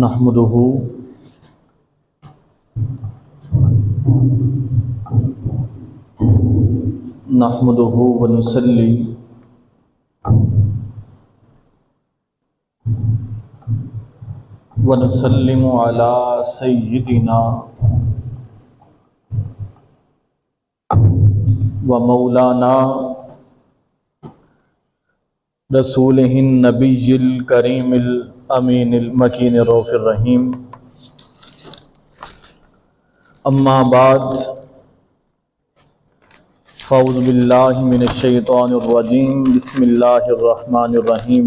نحمده ونصلي ونسلم على سيدنا ومولانا رسوله النبي الكريم الأمين المكين الرؤوف الرحيم. أما بعد فأعوذ بالله من الشيطان الرجيم. بسم الله الرحمن الرحيم.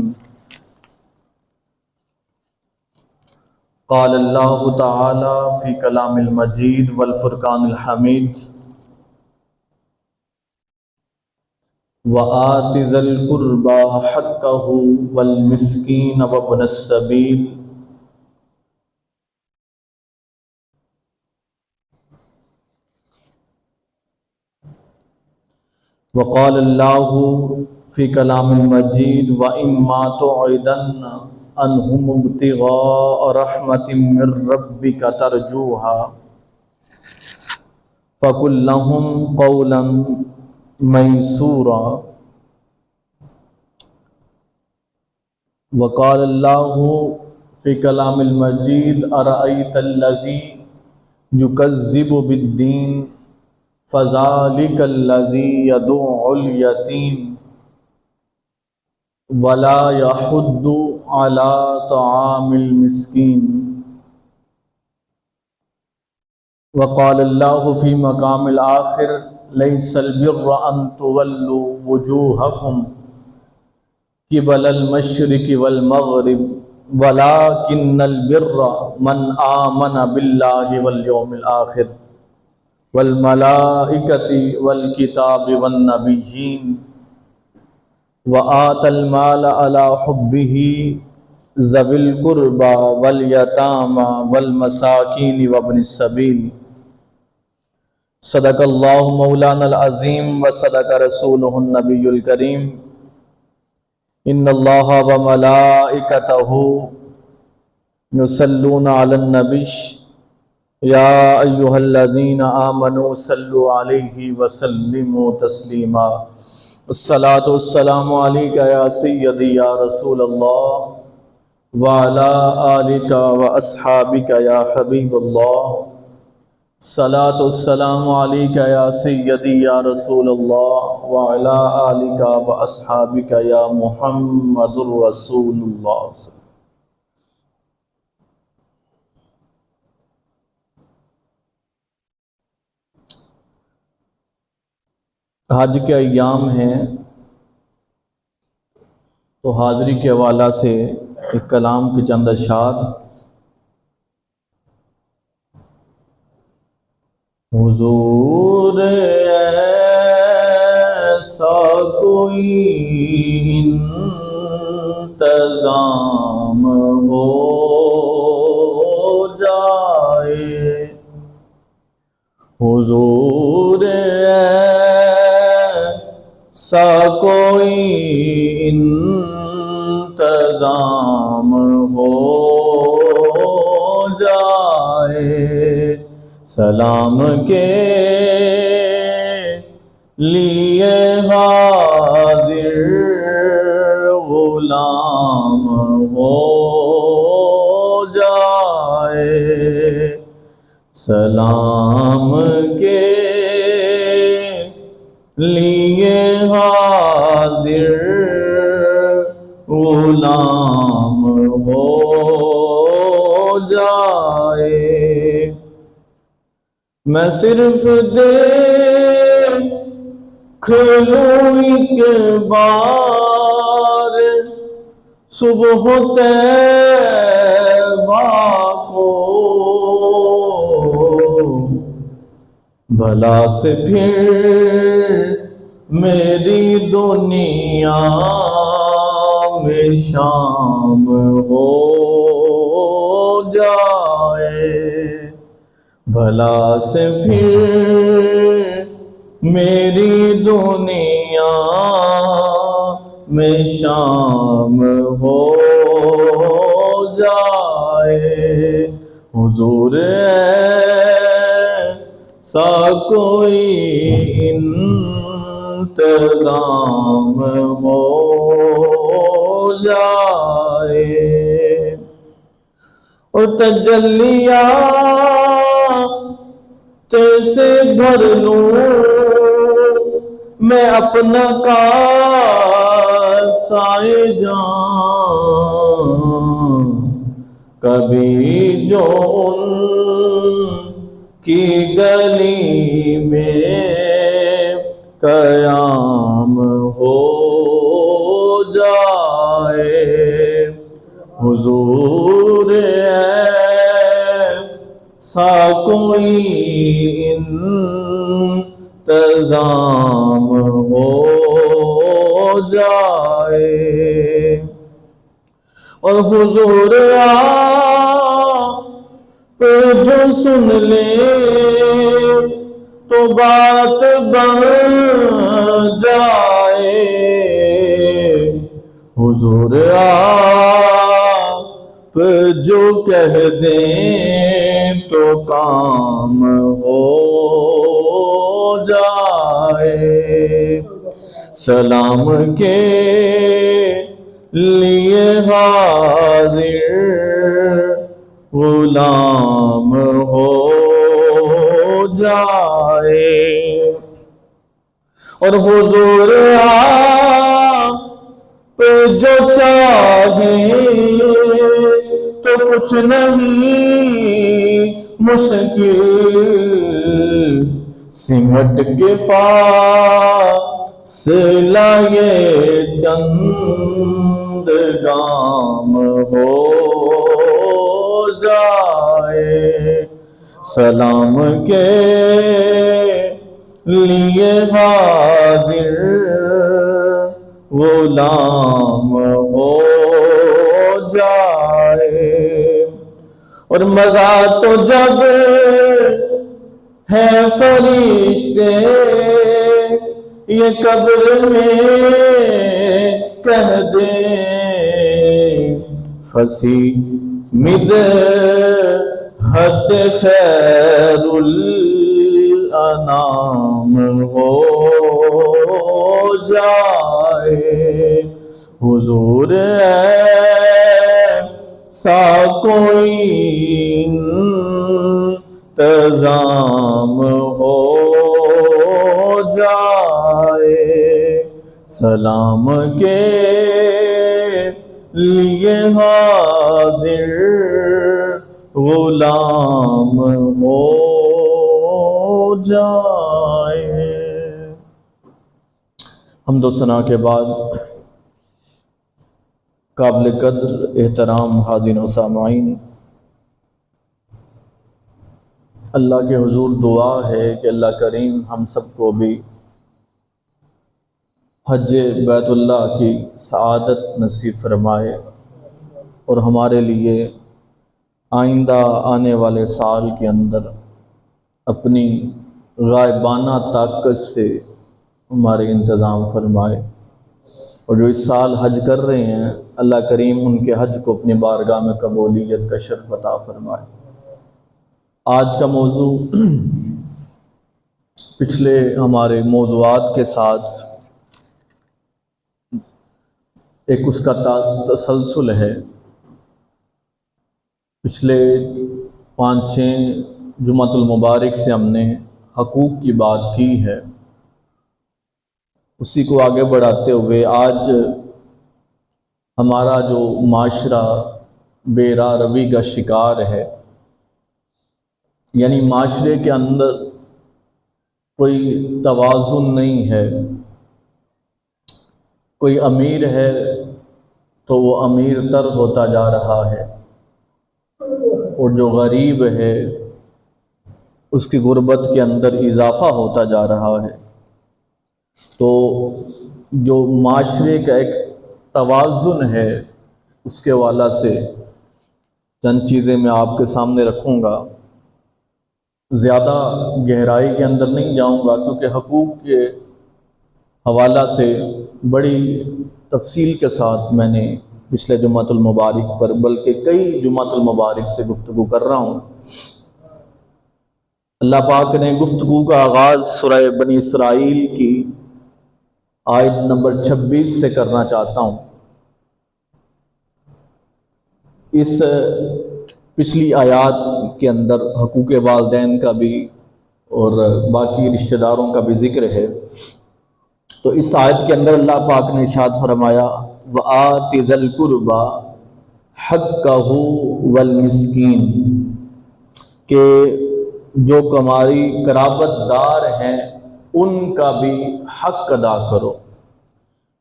قال الله تعالى في كلام المجيد والفرقان الحميد: وآت ذا القربى حقه والمسكين وابن السبيل وقال الله في كلام المجيد: وإما تعرضن عنهم ابتغاء رحمة من ربك ترجوها فقل لهم قولا ميسورا. وقال الله في كلام المجيد: أرأيت الذي يكذب بالدين فذلك الذي يدعو اليتيم ولا يحض على طعام المسكين. وقال الله في مقام الآخر: ليس البر أن تولوا وجوهكم قبل المشرق والمغرب ولكن البر من آمن بالله واليوم الآخر والملائكة والكتاب والنبيين وآتى المال على حبه ذوي القربى واليتامى والمساكين وابن السبيل. صدق اللہ مولانا العظیم وصدق رسولہ النبی الکریم. ان اللہ وملائکتہ یصلون علی النبی یا ایہا الذین آمنوا صلوا علیہ وسلموا تسلیما. الصلاۃ والسلام علیک یا سیدی یا رسول اللہ وعلی آلک واصحابک یا حبیب اللہ. صلاۃ والسلام علیک یا سیدی یا رسول اللہ وعلی آلک واصحابک یا محمد الرسول اللہ. حج کے ایام ہیں تو حاضری کے حوالہ سے ایک کلام کی چند اشعار. حضور ایسا کوئی انتظام ہو جائے، حضور ایسا کوئی انتظام ہو جائے، سلام کے لیے حاضر غلام ہو جائے، سلام کے لیے حاضر غلام ہو جائے. میں صرف دیکھ لوں ایک بار صبح طیبہ کو، بھلا سے پھر میری دنیا میں شام ہو جائے، بھلا سے پھر میری دنیا میں شام ہو جائے. حضور ایسا کوئی انتظام ہو جائے اور تجلیات سے بھر لوں میں اپنا کاسائے جان، کبھی جو ان کی گلی میں قیام ہو جائے، حضور ایسا کوئی انتظام ہو جائے، اور حضور آپ جو سن لے تو بات بن جائے، حضور آپ جو کہہ دیں تو کام ہو جائے، سلام کے لیے حاضر غلام ہو جائے، اور حضور آپ جو چاہیں تو کچھ نہیں مشکل، سمٹ کے فاصلہ یہ چند گام ہو جائے، سلام کے لیے حاضر غلام ہو جائے، اور مزہ تو جب ہے فرشتے یہ قبر میں کہہ دیں، فصیح مدحت خیر الانام ہو جائے، حضور ایسا کوئی انتظام ہو جائے، سلام کے لیے حاضر غلام ہو جائے۔ حمد و ثنا کے بعد قابل قدر احترام حاضرین و سامعین، اللہ کے حضور دعا ہے کہ اللہ کریم ہم سب کو بھی حج بیت اللہ کی سعادت نصیب فرمائے، اور ہمارے لیے آئندہ آنے والے سال کے اندر اپنی غائبانہ طاقت سے ہمارے انتظام فرمائے، اور جو اس سال حج کر رہے ہیں اللہ کریم ان کے حج کو اپنی بارگاہ میں قبولیت کا شرف عطا فرمائے۔ آج کا موضوع پچھلے ہمارے موضوعات کے ساتھ ایک اس کا تسلسل ہے۔ پچھلے 5-6 جمعۃ المبارک سے ہم نے حقوق کی بات کی ہے، اسی کو آگے بڑھاتے ہوئے آج ہمارا جو معاشرہ بے راہ روی کا شکار ہے، یعنی معاشرے کے اندر کوئی توازن نہیں ہے، کوئی امیر ہے تو وہ امیر تر ہوتا جا رہا ہے، اور جو غریب ہے اس کی غربت کے اندر اضافہ ہوتا جا رہا ہے۔ تو جو معاشرے کا ایک توازن ہے اس کے حوالے سے چند چیزیں میں آپ کے سامنے رکھوں گا، زیادہ گہرائی کے اندر نہیں جاؤں گا کیونکہ حقوق کے حوالہ سے بڑی تفصیل کے ساتھ میں نے پچھلے جمعۃ المبارک پر، بلکہ کئی جمعۃ المبارک سے گفتگو کر رہا ہوں۔ اللہ پاک نے گفتگو کا آغاز سورہ بنی اسرائیل کی آیت نمبر 26 سے کرنا چاہتا ہوں۔ اس پچھلی آیات کے اندر حقوق والدین کا بھی اور باقی رشتہ داروں کا بھی ذکر ہے۔ تو اس آیت کے اندر اللہ پاک نے ارشاد فرمایا وَآتِ ذَا الْقُرْبَى حَقَّهُ وَالْمِسْكِينَ، کہ جو تمہاری قرابت دار ہیں ان کا بھی حق ادا کرو۔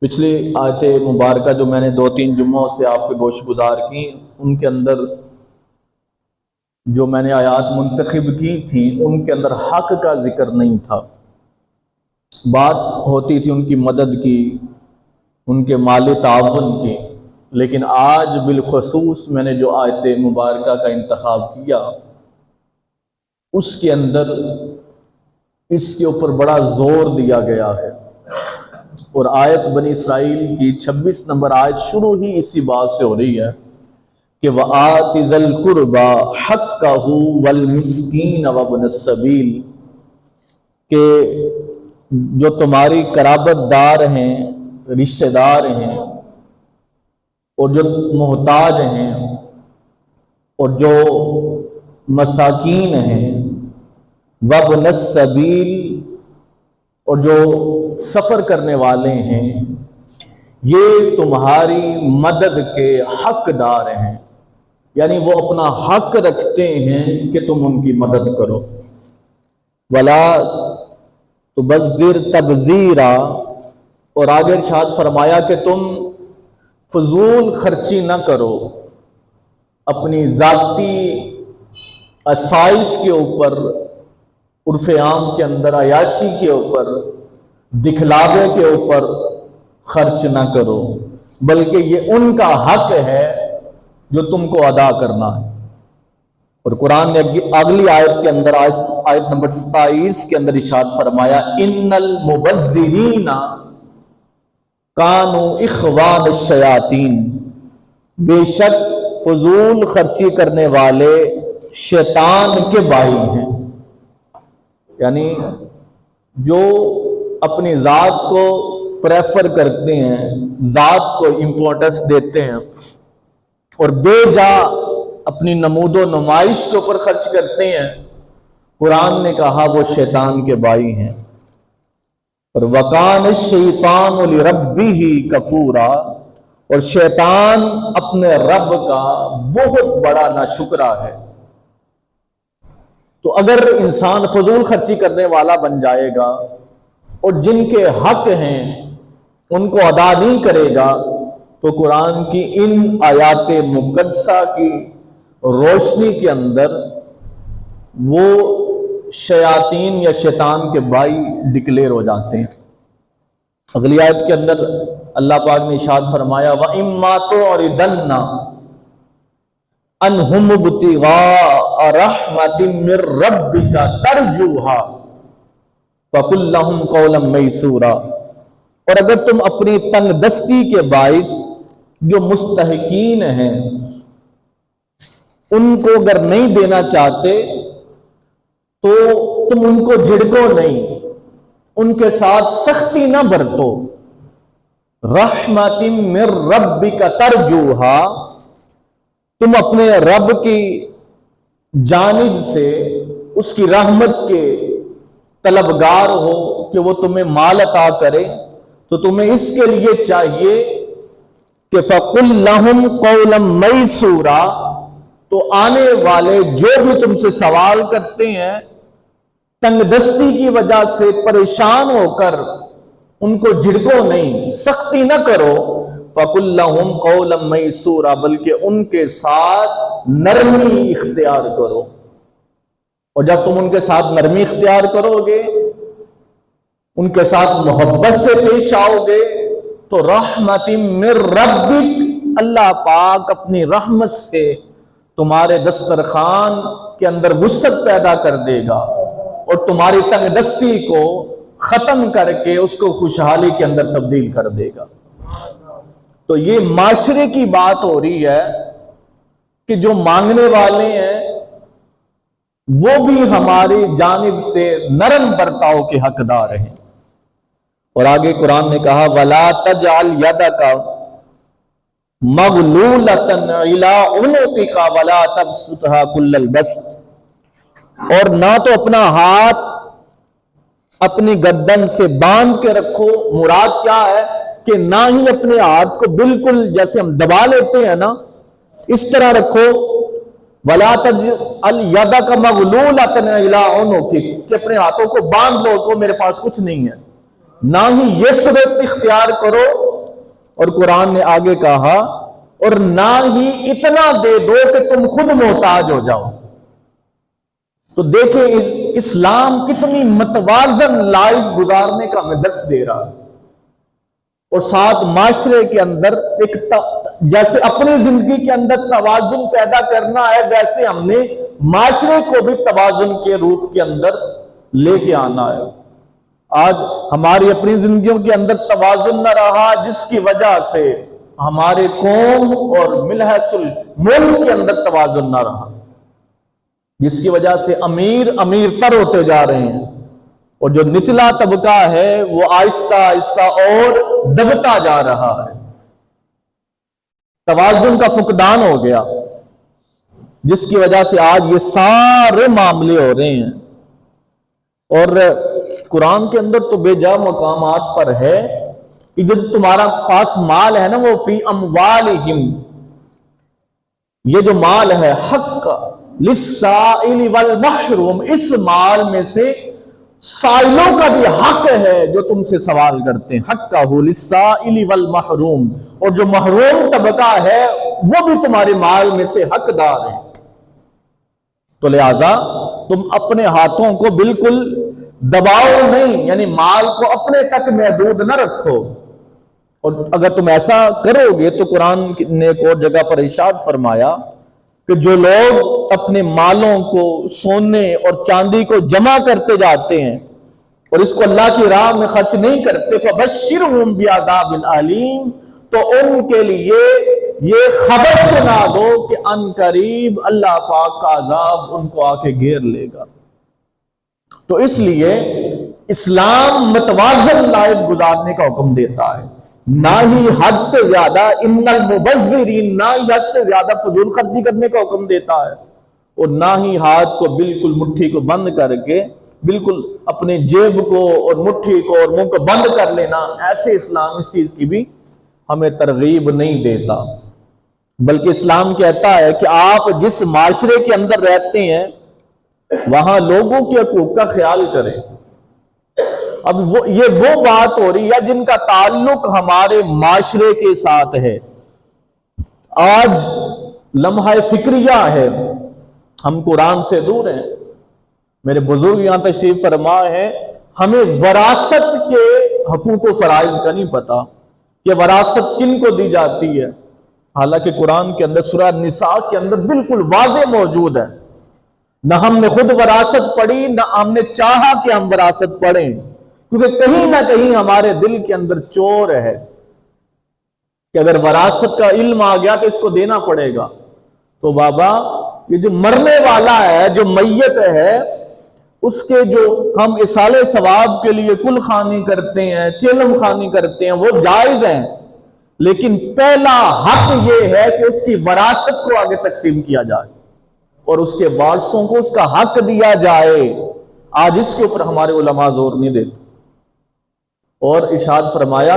پچھلی آیت مبارکہ جو میں نے 2-3 جمعوں سے آپ پہ گوش گزار کی، ان کے اندر جو میں نے آیات منتخب کی تھی ان کے اندر حق کا ذکر نہیں تھا، بات ہوتی تھی ان کی مدد کی، ان کے مالی تعاون کی، لیکن آج بالخصوص میں نے جو آیت مبارکہ کا انتخاب کیا اس کے اندر اس کے اوپر بڑا زور دیا گیا ہے، اور آیت بنی اسرائیل کی 26 نمبر آیت شروع ہی اسی بات سے ہو رہی ہے کہ وَآتِ ذَا الْقُرْبَى حَقَّهُ وَالْمِسْكِينَ وَابْنَ السَّبِيلِ، کہ جو تمہاری قرابت دار ہیں، رشتہ دار ہیں، اور جو محتاج ہیں، اور جو مساکین ہیں، وَابْنَ السَّبِيلِ، اور جو سفر کرنے والے ہیں، یہ تمہاری مدد کے حقدار ہیں، یعنی وہ اپنا حق رکھتے ہیں کہ تم ان کی مدد کرو۔ وَلَا تُبَذِّرْ تَبْذِيرًا، اور آگے ارشاد فرمایا کہ تم فضول خرچی نہ کرو، اپنی ذاتی آسائش کے اوپر، عرف عام کے اندر عیاشی کے اوپر، دکھلاوے کے اوپر خرچ نہ کرو، بلکہ یہ ان کا حق ہے جو تم کو ادا کرنا ہے۔ اور قرآن نے اگلی آیت کے اندر آیت نمبر 27 کے اندر ارشاد فرمایا ان المبذرین کانوا اخوان الشیاطین، بے شک فضول خرچی کرنے والے شیطان کے بھائی ہیں، یعنی جو اپنی ذات کو پریفر کرتے ہیں، ذات کو امپورٹنس دیتے ہیں اور بے جا اپنی نمود و نمائش کے اوپر خرچ کرتے ہیں، قرآن نے کہا وہ شیطان کے بھائی ہیں۔ اور وَقَانَ الشَّيْطَانُ لِرَبِّهِ كَفُورًا، اور شیطان اپنے رب کا بہت بڑا ناشکرا ہے۔ تو اگر انسان فضول خرچی کرنے والا بن جائے گا اور جن کے حق ہیں ان کو ادا نہیں کرے گا، تو قرآن کی ان آیات مقدسہ کی روشنی کے اندر وہ شیاطین یا شیطان کے بھائی ڈکلیئر ہو جاتے ہیں۔ اگلی آیت کے اندر اللہ پاک نے ارشاد فرمایا وَإِمَّا تُعْرِضَنَّ عَنْهُمُ ابْتِغَاءَ رَحْمَةٍ مِّن رَّبِّكَ تَرْجُوهَا فَقُل لَّهُمْ قَوْلًا مَّيْسُورًا، اور اگر تم اپنی تنگ دستی کے باعث جو مستحقین ہیں ان کو اگر نہیں دینا چاہتے تو تم ان کو جھڑکو نہیں، ان کے ساتھ سختی نہ برتو۔ رحمت من ربک ترجوہا، تم اپنے رب کی جانب سے اس کی رحمت کے طلبگار ہو کہ وہ تمہیں مال عطا کرے، تو تمہیں اس کے لیے چاہیے کہ فَقُلْ لَهُمْ قَوْلًا مَيْسُورًا، تو آنے والے جو بھی تم سے سوال کرتے ہیں تنگ دستی کی وجہ سے پریشان ہو کر ان کو جھڑکو نہیں، سختی نہ کرو، فَقُلْ لَهُمْ قَوْلًا مَيْسُورًا، بلکہ ان کے ساتھ نرمی اختیار کرو۔ اور جب تم ان کے ساتھ نرمی اختیار کرو گے، ان کے ساتھ محبت سے پیش آؤ گے، تو رحمت من ربک، اللہ پاک اپنی رحمت سے تمہارے دسترخوان کے اندر وسعت پیدا کر دے گا اور تمہاری تنگ دستی کو ختم کر کے اس کو خوشحالی کے اندر تبدیل کر دے گا۔ تو یہ معاشرے کی بات ہو رہی ہے کہ جو مانگنے والے ہیں وہ بھی ہماری جانب سے نرم برتاؤ کے حقدار ہیں. اور آگے قرآن نے کہا وَلَا تَجْعَلْ يَدَكَ مَغْلُولَةً إِلَىٰ عُنُقِكَ وَلَا تَبْسُطْهَا كُلَّ الْبَسْطِ. اور نہ تو اپنا ہاتھ اپنی گردن سے باندھ کے رکھو. مراد کیا ہے کہ نہ ہی اپنے ہاتھ کو بالکل جیسے ہم دبا لیتے ہیں نا اس طرح رکھو. وَلَا تَجْعَلْ يَدَكَ مَغْلُولَةً إِلَىٰ عُنُقِكَ کہ اپنے ہاتھوں کو باندھ لو تو میرے پاس کچھ نہیں ہے. نہ ہی یہ صورت اختیار کرو. اور قرآن نے آگے کہا اور نہ ہی اتنا دے دو کہ تم خود محتاج ہو جاؤ. تو دیکھیں اسلام کتنی متوازن لائف گزارنے کا ہمیں درس دے رہا ہے. اور ساتھ معاشرے کے اندر ایک جیسے اپنی زندگی کے اندر توازن پیدا کرنا ہے ویسے ہم نے معاشرے کو بھی توازن کے روپ کے اندر لے کے آنا ہے. آج ہماری اپنی زندگیوں کے اندر توازن نہ رہا جس کی وجہ سے ہمارے قوم اور ملحص الملک کے اندر توازن نہ رہا جس کی وجہ سے امیر تر ہوتے جا رہے ہیں اور جو نچلا طبقہ ہے وہ آہستہ آہستہ اور دبتا جا رہا ہے. توازن کا فقدان ہو گیا جس کی وجہ سے آج یہ سارے معاملے ہو رہے ہیں. اور قرآن کے اندر تو بے جا مقامات پر ہے کہ جو تمہارا پاس مال ہے نا وہ فی اموالہم یہ جو مال ہے حق للسائل والمحروم اس مال میں سے سائلوں کا بھی حق ہے جو تم سے سوال کرتے ہیں. حقہ للسائل والمحروم اور جو محروم طبقہ ہے وہ بھی تمہارے مال میں سے حقدار ہیں. تو لہذا تم اپنے ہاتھوں کو بالکل دباؤ نہیں یعنی مال کو اپنے تک محدود نہ رکھو. اور اگر تم ایسا کرو گے تو قرآن نے ایک اور جگہ پر ارشاد فرمایا کہ جو لوگ اپنے مالوں کو سونے اور چاندی کو جمع کرتے جاتے ہیں اور اس کو اللہ کی راہ میں خرچ نہیں کرتے فبشرہم بعذاب الیم تو ان کے لیے یہ خبر سنا دو کہ ان قریب اللہ پاک کا عذاب ان کو آ کے گھیر لے گا. تو اس لیے اسلام متوازن لائف گزارنے کا حکم دیتا ہے. نہ ہی حد سے زیادہ ان المبذرین نہ ہی حد سے زیادہ فضول خرچی کرنے کا حکم دیتا ہے اور نہ ہی ہاتھ کو بالکل مٹھی کو بند کر کے بالکل اپنے جیب کو اور مٹھی کو اور منہ کو بند کر لینا ایسے اسلام اس چیز کی بھی ہمیں ترغیب نہیں دیتا. بلکہ اسلام کہتا ہے کہ آپ جس معاشرے کے اندر رہتے ہیں وہاں لوگوں کے حقوق کا خیال کریں. اب یہ وہ بات ہو رہی ہے جن کا تعلق ہمارے معاشرے کے ساتھ ہے. آج لمحہ فکریہ ہے ہم قرآن سے دور ہیں. میرے بزرگ یہاں تشریف فرما ہے ہمیں وراثت کے حقوق و فرائض کا نہیں پتا کہ وراثت کن کو دی جاتی ہے. حالانکہ قرآن کے اندر سورہ نساء کے اندر بالکل واضح موجود ہے. نہ ہم نے خود وراثت پڑھی نہ ہم نے چاہا کہ ہم وراثت پڑھیں کیونکہ کہیں نہ کہیں ہمارے دل کے اندر چور ہے کہ اگر وراثت کا علم آ گیا تو اس کو دینا پڑے گا. تو بابا یہ جو مرنے والا ہے جو میت ہے اس کے جو ہم اصال ثواب کے لیے کل خوانی کرتے ہیں چیلم خوانی کرتے ہیں وہ جائز ہیں لیکن پہلا حق یہ ہے کہ اس کی وراثت کو آگے تقسیم کیا جائے اور اس کے وارثوں کو اس کا حق دیا جائے. آج اس کے اوپر ہمارے علماء زور نہیں دیتے. اور ارشاد فرمایا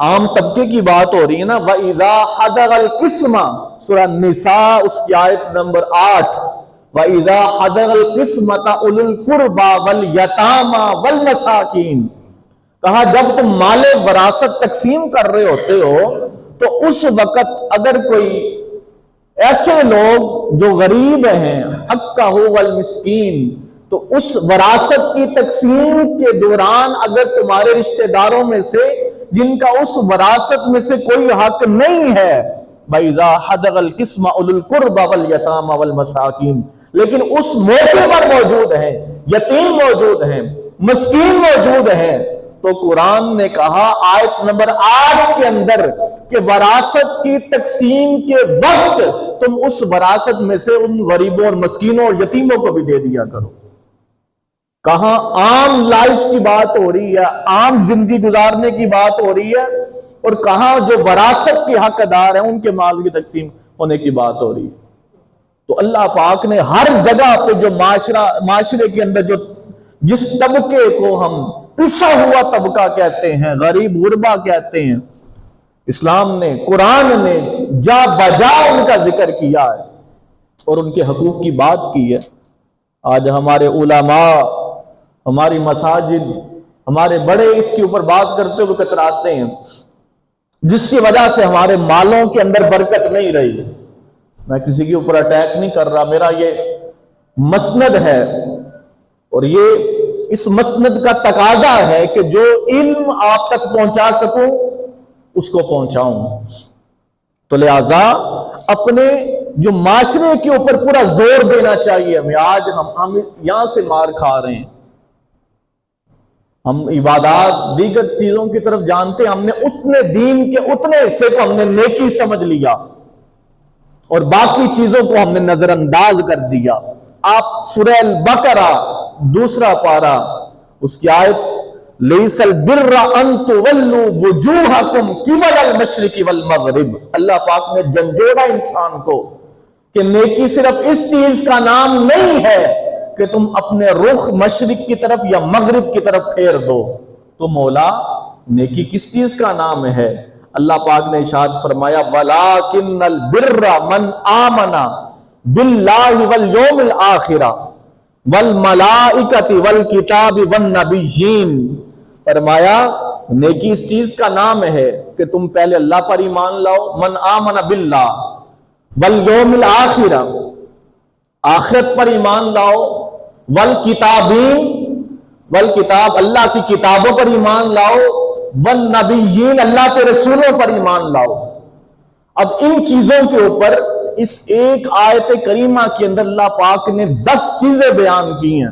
عام طبقے کی بات ہو رہی ہے نا وَإِذَا حَضَرَ الْقِسْمَةَ سورہ نساء اس کی آیت نمبر 8 وَإِذَا حَضَرَ الْقِسْمَةَ أُولُو الْقُرْبَى وَالْيَتَامَى وَالْمَسَاكِينَ کہا جب تم مال وراثت تقسیم کر رہے ہوتے ہو تو اس وقت اگر کوئی ایسے لوگ جو غریب ہیں حقہ والمسکین تو اس وراثت کی تقسیم کے دوران اگر تمہارے رشتہ داروں میں سے جن کا اس وراثت میں سے کوئی حق نہیں ہے وَإِذَا حَضَرَ الْقِسْمَةَ أُولُو الْقُرْبَى وَالْيَتَامَى وَالْمَسَاكِينَ لیکن اس موقع پر موجود ہیں یتیم موجود ہیں مسکین موجود ہیں تو قرآن نے کہا آیت نمبر 8 کے اندر کہ وراثت کی تقسیم کے وقت تم اس وراثت میں سے ان غریبوں اور مسکینوں اور یتیموں کو بھی دے دیا کرو۔ کہاں عام لائف کی بات ہو رہی ہے، عام زندگی گزارنے کی بات ہو رہی ہے، اور کہاں جو وراثت کے حقدار ہیں ان کے مال کی تقسیم ہونے کی بات ہو رہی ہے۔ تو اللہ پاک نے ہر جگہ پہ جو معاشرے کے اندر جس طبقے کو ہم پسا ہوا طبقہ کہتے ہیں، غریب غربا کہتے ہیں، اسلام نے، قرآن نے جا بجا ان کا ذکر کیا ہے اور ان کے حقوق کی بات کی ہے۔ آج ہمارے علماء، ہماری مساجد، ہمارے بڑے اس کے اوپر بات کرتے ہوئے کتراتے ہیں، جس کی وجہ سے ہمارے مالوں کے اندر برکت نہیں رہی۔ میں کسی کے اوپر اٹیک نہیں کر رہا، میرا یہ مسند ہے اور یہ اس مسند کا تقاضا ہے کہ جو علم آپ تک پہنچا سکوں اس کو پہنچاؤں۔ تو لہذا اپنے جو معاشرے کے اوپر پورا زور دینا چاہیے ہمیں۔ آج ہم یہاں سے مار کھا رہے ہیں، ہم عبادات دیگر چیزوں کی طرف جانتے ہیں، ہم نے اتنے دین کے اتنے حصے کو ہم نے نیکی سمجھ لیا اور باقی چیزوں کو ہم نے نظر انداز کر دیا۔ آپ سورہ البقرہ 2 پارہ اس کی آیت لیس البر ان تولوا وجوہکم قبل المشرق والمغرب، اللہ پاک نے جھنجھوڑا انسان کو کہ نیکی صرف اس چیز کا نام نہیں ہے کہ تم اپنے رخ مشرق کی طرف یا مغرب کی طرف پھیر دو۔ تو مولا نیکی کس چیز کا نام ہے؟ اللہ پاک نے ارشاد فرمایا وَلَٰكِنَّ الْبِرَّ مَنْ آمَنَ بِاللَّهِ وَالْيَوْمِ الْآخِرَ وَالْمَلَائِكَةِ وَالْكِتَابِ وَالنَّبِيِّينَ، فرمایا نیکی اس چیز کا نام ہے کہ تم پہلے اللہ پر ایمان لاؤ، من آمن باللہ والیوم الآخرہ، آخرت پر ایمان لاؤ، والکتابین، والکتاب اللہ کی کتابوں پر ایمان لاؤ، والنبیین اللہ کے رسولوں پر ایمان لاؤ۔ اب ان چیزوں کے اوپر اس ایک آیت کریمہ کے اندر اللہ پاک نے 10 چیزیں بیان کی ہیں۔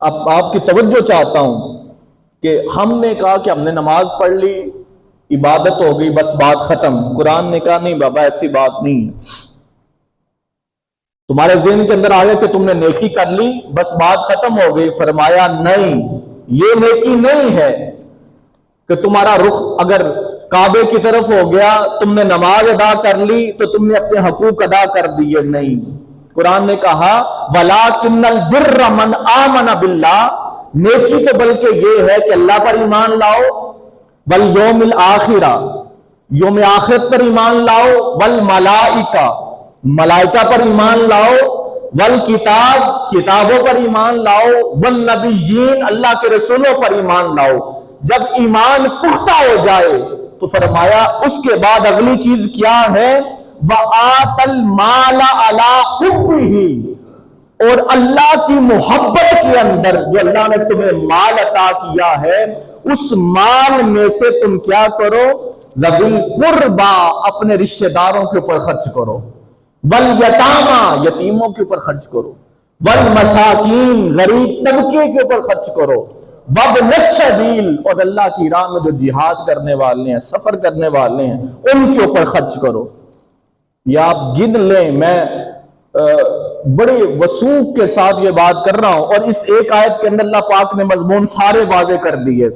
اب آپ کی توجہ چاہتا ہوں کہ ہم نے کہا کہ ہم نے نماز پڑھ لی، عبادت ہو گئی، بس بات ختم۔ قرآن نے کہا نہیں بابا ایسی بات نہیں ہے۔ تمہارے ذہن کے اندر آ گیا کہ تم نے نیکی کر لی، بس بات ختم ہو گئی۔ فرمایا نہیں، یہ نیکی نہیں ہے کہ تمہارا رخ اگر کعبے کی طرف ہو گیا، تم نے نماز ادا کر لی تو تم نے اپنے حقوق ادا کر دیے، نہیں۔ قرآن نے کہا وَلَٰكِنَّ الْبِرَّ مَنْ آمَنَ بِاللَّهِ، نیکی تو بلکہ یہ ہے کہ اللہ پر ایمان لاؤ، وَالْيَوْمِ الْآخِرَةِ، یوم آخرت پر ایمان لاؤ، وَالْمَلَائِكَةِ، ملائکہ پر ایمان لاؤ، والکتاب، کتابوں پر ایمان لاؤ، والنبیین، اللہ کے رسولوں پر ایمان لاؤ۔ جب ایمان پختہ ہو جائے تو فرمایا اس کے بعد اگلی چیز کیا ہے؟ وَآتَ الْمَالَ عَلَىٰ حُبِّهِ، اور اللہ کی محبت کے اندر جو اللہ نے تمہیں مال عطا کیا ہے اس مال میں سے تم کیا کرو؟ ذوی القربى، اپنے رشتہ داروں کے اوپر خرچ کرو، والیتامى، یتیموں کے اوپر خرچ کرو، والمساکین، غریب طبقے کے اوپر خرچ کرو، وابن السبیل، اور اللہ کی راہ میں جو جہاد کرنے والے ہیں، سفر کرنے والے ہیں، ان کے اوپر خرچ کرو۔ یا آپ گن لیں، میں بڑے وثوق کے ساتھ یہ بات کر رہا ہوں، اور اس ایک آیت کے اندر اللہ پاک نے مضمون سارے واضح کر دیے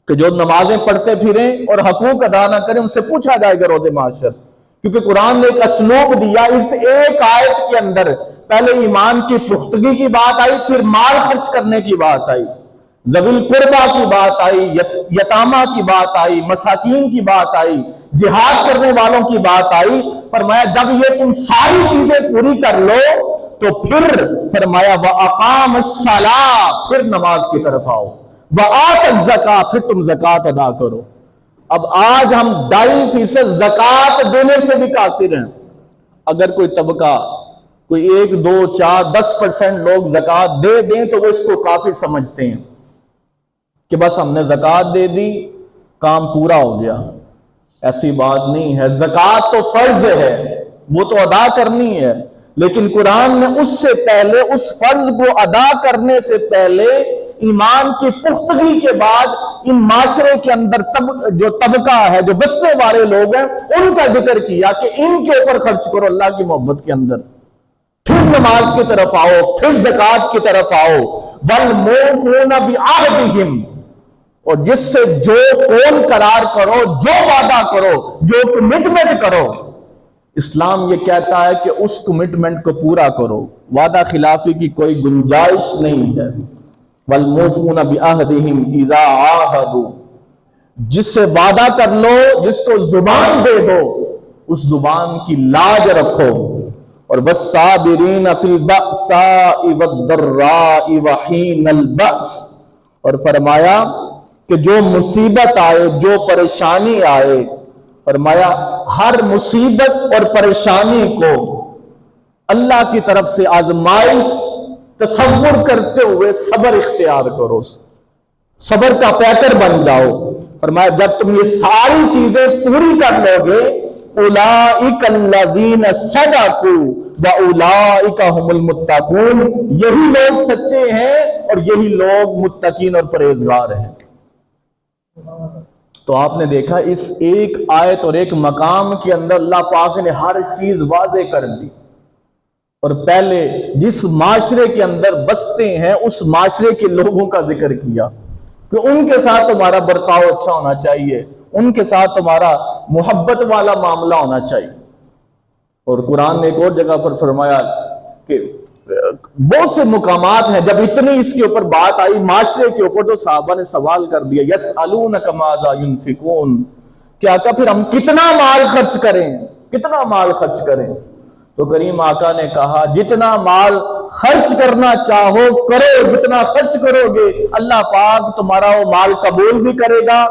کہ جو نمازیں پڑھتے پھریں اور حقوق ادا نہ کریں ان سے پوچھا جائے گا روز محشر، کیونکہ قرآن نے ایک اسلوب دیا۔ اس ایک آیت کے اندر پہلے ایمان کی پختگی کی بات آئی، پھر مال خرچ کرنے کی بات آئی، ذوی القربیٰ کی بات آئی، یتامہ کی بات آئی، مساکین کی بات آئی، جہاد کرنے والوں کی بات آئی۔ فرمایا جب یہ تم ساری چیزیں پوری کر لو تو پھر فرمایا وَأَقَامَ الصَّلَاةَ، پھر نماز کی طرف آؤ، وَآتَ الزَّكَاةَ، پھر تم زکوٰۃ ادا کرو۔ اب آج ہم 2.5% زکوٰۃ دینے سے بھی قاصر ہیں۔ اگر کوئی طبقہ، کوئی 1، 2، 4، 10% لوگ زکوٰۃ دے دیں تو وہ اس کو کافی سمجھتے ہیں کہ بس ہم نے زکوٰۃ دے دی، کام پورا ہو گیا۔ ایسی بات نہیں ہے، زکوٰۃ تو فرض ہے، وہ تو ادا کرنی ہے، لیکن قرآن نے اس سے پہلے، اس فرض کو ادا کرنے سے پہلے ایمان کی پختگی کے بعد ان معاشرے کے اندر جو طبقہ ہے، جو بسنے والے لوگ ہیں، ان کا ذکر کیا کہ ان کے اوپر خرچ کرو اللہ کی محبت کے اندر، پھر نماز کی طرف آؤ، پھر زکوٰۃ کی طرف آؤ۔ وَالْمُوفُونَ بِعَهْدِهِمْ، اور جس سے جو قول قرار کرو، جو وعدہ کرو، جو کمٹمنٹ کرو، اسلام یہ کہتا ہے کہ اس کمٹمنٹ کو پورا کرو، وعدہ خلافی کی کوئی گنجائش نہیں ہے۔ وَالْمُوفُونَ بِعَهْدِهِمْ إِذَا عَاهَدُوا، جس سے وعدہ کر لو، جس کو زبان دے دو، اس زبان کی لاج رکھو۔ اور وَالصَّابِرِينَ فِي الْبَأْسَاءِ وَالضَّرَّاءِ وَحِينَ الْبَأْسِ، اور فرمایا کہ جو مصیبت آئے، جو پریشانی آئے، فرمایا ہر مصیبت اور پریشانی کو اللہ کی طرف سے آزمائش تصور کرتے ہوئے صبر اختیار کرو، صبر کا پیکر بن جاؤ۔ فرمایا جب تم یہ ساری چیزیں پوری کر لو گے، اولئک الذین صدقوا واولئک هم المتقون، یہی لوگ سچے ہیں اور یہی لوگ متقین اور پرہیزگار ہیں۔ تو آپ نے دیکھا اس ایک آیت اور ایک مقام کے اندر اللہ پاک نے ہر چیز واضح کر دی، اور پہلے جس معاشرے کے اندر بستے ہیں اس معاشرے کے لوگوں کا ذکر کیا کہ ان کے ساتھ تمہارا برتاؤ اچھا ہونا چاہیے، ان کے ساتھ تمہارا محبت والا معاملہ ہونا چاہیے۔ اور قرآن نے ایک اور جگہ پر فرمایا کہ بہت سے مقامات ہیں جب اتنی اس کے اوپر بات آئی معاشرے کے اوپر، تو صحابہ نے سوال کر دیا، یسألونک ماذا ینفقون، کہ آقا پھر ہم کتنا مال خرچ کریں، کتنا مال خرچ کریں؟ تو کریم آقا نے کہا جتنا مال خرچ کرنا چاہو کرو، جتنا خرچ کرو گے اللہ پاک تمہارا وہ مال قبول بھی کرے گا